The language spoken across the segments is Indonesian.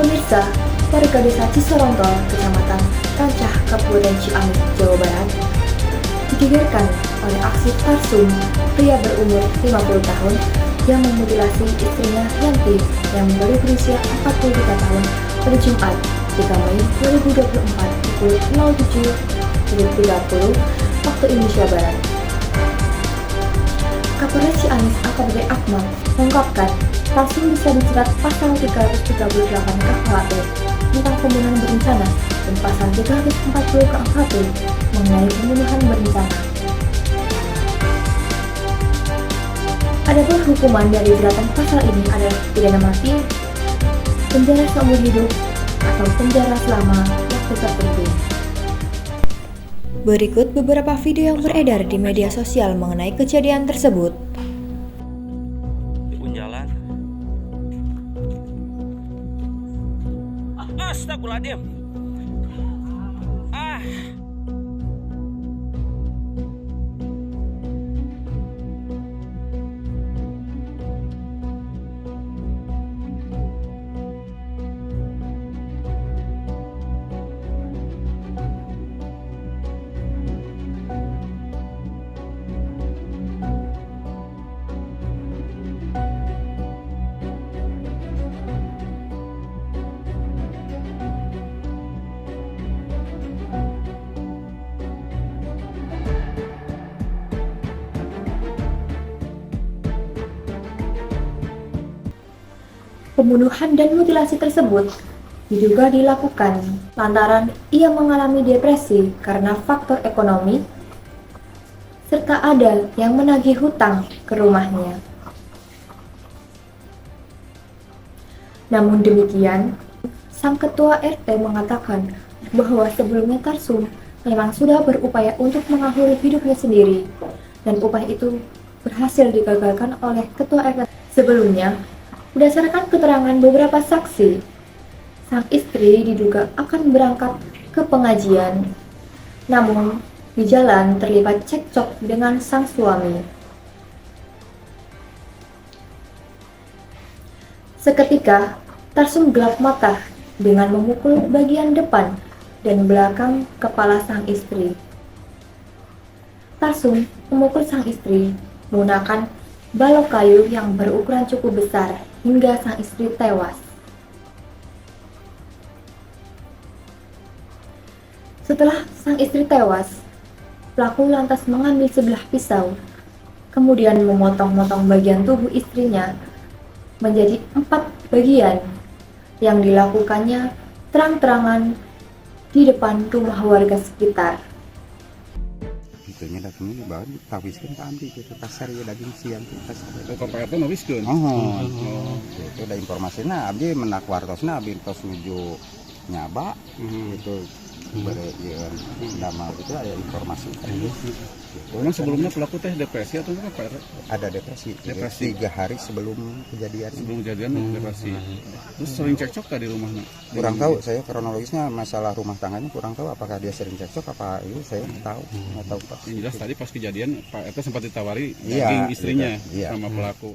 Pemirsa, warga desa Cisorongkol, Kecamatan Rancah, Kabupaten Ciamis, Jawa Barat, digegerkan oleh aksi tarsum pria berumur 50 tahun yang memutilasi istrinya Yanti yang baru berusia 43 tahun pada Jumat 3 Mei 2024 pukul 07.30 waktu Indonesia Barat. Kapolres Ciamis AKBP Akmal mengungkapkan tarsum bisa dijerat pasal 338 KUHP tentang pembunuhan berencana dan pasal 340 KUHP mengenai pembunuhan berencana. Adapun hukuman dari jeratan pasal ini adalah pidana mati, penjara seumur hidup, atau penjara selama waktu tertentu. Berikut beberapa video yang beredar di media sosial mengenai kejadian tersebut. Di jalan. Astagfirullahaladzim. Pembunuhan dan mutilasi tersebut diduga dilakukan lantaran ia mengalami depresi karena faktor ekonomi, serta ada yang menagih hutang ke rumahnya. Namun demikian, sang ketua RT mengatakan bahwa sebelumnya tarsum memang sudah berupaya untuk mengakhiri hidupnya sendiri, dan upaya itu berhasil digagalkan oleh ketua RT sebelumnya. Berdasarkan keterangan beberapa saksi, sang istri diduga akan berangkat ke pengajian, namun di jalan terlibat cekcok dengan sang suami. Seketika, tarsum gelap mata dengan memukul bagian depan dan belakang kepala sang istri. Tarsum memukul sang istri menggunakan balok kayu yang berukuran cukup besar hingga sang istri tewas. Setelah sang istri tewas, pelaku lantas mengambil sebilah pisau, kemudian memotong-motong bagian tubuh istrinya menjadi 4 bagian yang dilakukannya terang-terangan di depan rumah warga sekitar. Itunya datangnya dibawa ditawiskan ke ambil gitu pasar ya daging siang ke pasar. Oh, Pak RT nawiskeun. Itu ada informasinya abdi menak wartosna abdi tos nuju nyaba itu bereun nama itu ada informasi. Memang sebelumnya pelaku teh depresi atau apa Pak RT? Ada depresi. 3 hari sebelum kejadian. Sebelum kejadian depresi. Terus sering cekcok tadi rumahnya? Kurang tahu saya kronologisnya masalah rumah tangganya kurang tahu apakah dia sering cekcok apa itu saya nggak tahu Pak. Yang jelas tadi pas kejadian Pak RT sempat ditawari Iya, daging istrinya iya. sama pelaku.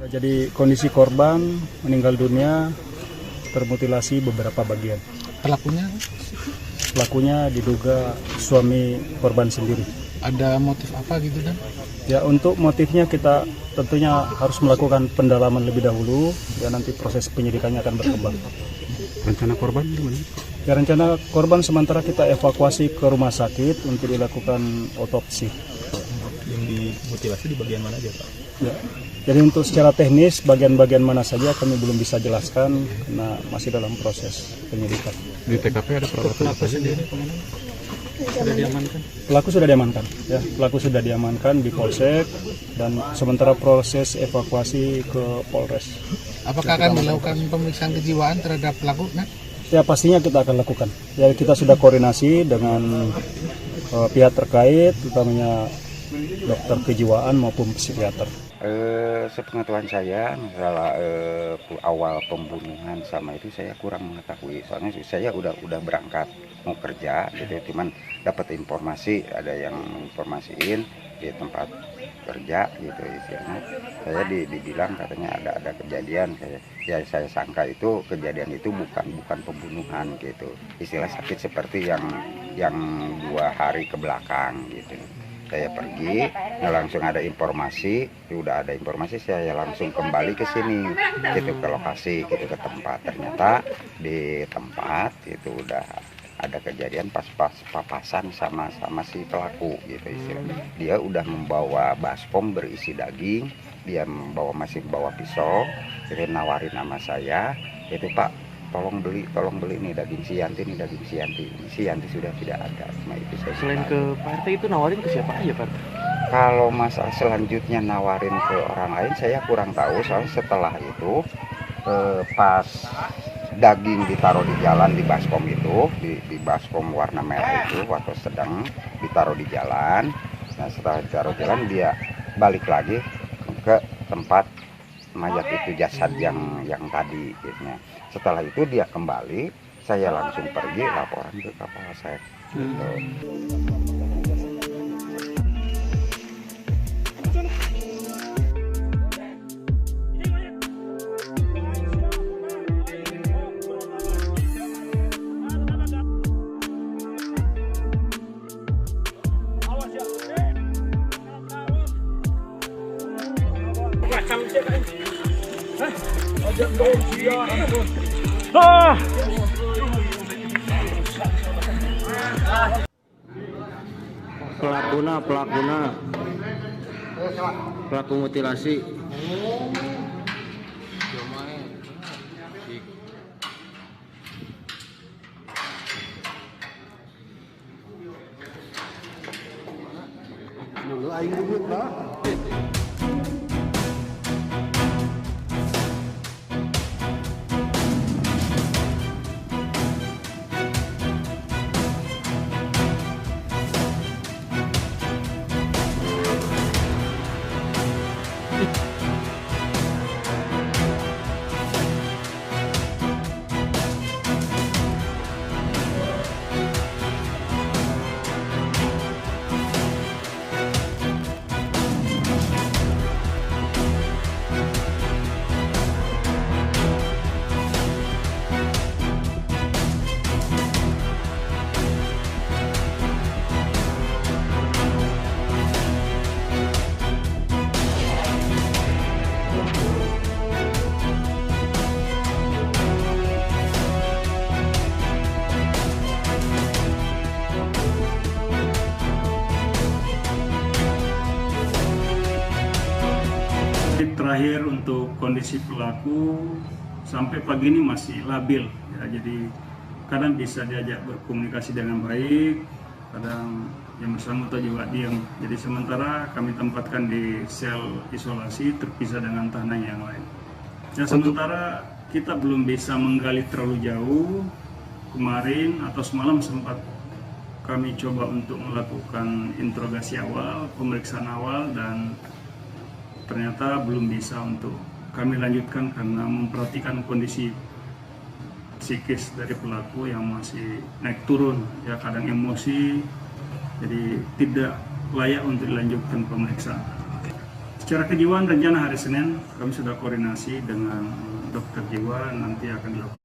Jadi kondisi korban meninggal dunia termutilasi beberapa bagian. Pelakunya diduga suami korban sendiri. Ada motif apa gitu Dan? Ya untuk motifnya kita tentunya harus melakukan pendalaman lebih dahulu, ya nanti proses penyidikannya akan berkembang. Rencana korban gimana? Ya, rencana korban sementara kita evakuasi ke rumah sakit untuk dilakukan otopsi. Yang dimutilasi di bagian mana aja, Pak? Ya. Jadi untuk secara teknis bagian-bagian mana saja kami belum bisa jelaskan karena masih dalam proses penyidikan. Di TKP ada peralatan apa sih? Sudah diamankan? Pelaku sudah diamankan, ya. Pelaku sudah diamankan di Polsek dan sementara proses evakuasi ke Polres. Apakah akan dilakukan pemeriksaan kejiwaan terhadap pelaku? Ya pastinya kita akan lakukan. Ya kita sudah koordinasi dengan pihak terkait, utamanya dokter kejiwaan maupun psikiater. Sepengetahuan saya masalah awal pembunuhan sama itu saya kurang mengetahui, soalnya saya udah berangkat mau kerja gitu, cuman dapat informasi ada yang informasiin di tempat kerja gitu istilahnya. Saya dibilang katanya ada kejadian, saya sangka itu kejadian itu bukan pembunuhan gitu, istilah sakit seperti yang 2 hari ke belakang gitu. Saya pergi, langsung ada informasi, udah ada informasi saya langsung kembali ke sini, gitu ke lokasi, gitu ke tempat. Ternyata di tempat itu udah ada kejadian pas papasan sama si pelaku, gitu istilahnya. Dia udah membawa baskom berisi daging, dia masih bawa pisau, jadi nawarin nama saya, itu Pak. Tolong beli nih daging si Yanti. Si Yanti sudah tidak ada. Cuma itu saya. Selain ke Pak RT itu nawarin ke siapa aja, Pak? Kalau masalah selanjutnya nawarin ke orang lain saya kurang tahu, soalnya setelah itu pas daging ditaruh di jalan di baskom itu, di baskom warna merah itu waktu sedang ditaruh di jalan. Nah setelah ditaruh di jalan dia balik lagi ke tempat mayat itu, jasad yang tadi gitu. Setelah itu dia kembali, saya langsung pergi laporan ke Kapolsek. Pelaku mutilasi. Dulu aing dulu, Pak. Terakhir untuk kondisi pelaku sampai pagi ini masih labil, ya, jadi kadang bisa diajak berkomunikasi dengan baik, kadang yang bersangkutan juga diam. Jadi sementara kami tempatkan di sel isolasi terpisah dengan tahanan yang lain. Ya, sementara kita belum bisa menggali terlalu jauh. Kemarin atau semalam sempat kami coba untuk melakukan interogasi awal, pemeriksaan awal, dan ternyata belum bisa untuk kami lanjutkan karena memperhatikan kondisi psikis dari pelaku yang masih naik turun, ya kadang emosi, jadi tidak layak untuk dilanjutkan pemeriksaan. Secara kejiwaan rencana hari Senin kami sudah koordinasi dengan dokter jiwa, nanti akan dilakukan